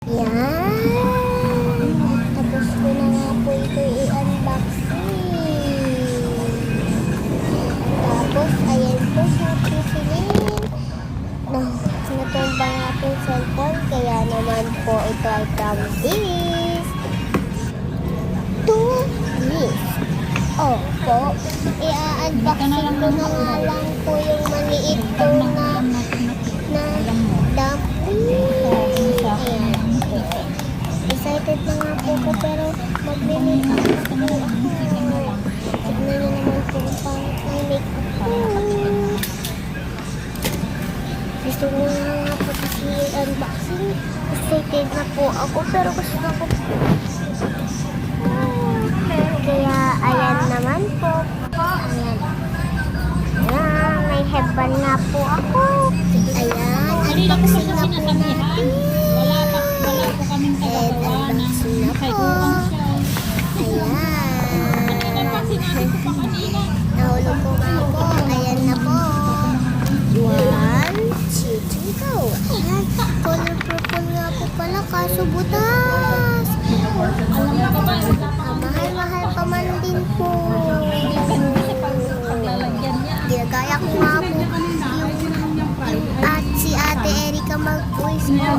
Yan. Tapos ko na nga po ito i-unboxing. Tapos, ayan po sa pisilin. Natumba nga po yung cellphone. Kaya naman po ito ay from this to this. Opo. I-unboxing ko na nga lang po yung maliit po na dumpling. Ayan. Excited na nga po ko pero maglilipat po ako. Tignan nyo naman po kung pangit na yung makeup ko. Gusto ko nga po kasi unboxing. Excited na po ako pero gusto na po. Kaya ayan naman po. Ayan. Ayan, may headband na po ako. Ayan, unboxing na po natin. Wala po kaming tagagawa na kay Kuwang siya. Ayan. Nahulog ko nga po. Ayan na po. 1, 2, 3, go. Ayan. Color purple nga po pala. Kaso butas. Alam mo ba, Mahal-mahal pa man din po. lalagyan niya. Ginagaya ko nga po yung at si Ate Erika mag-voice ko.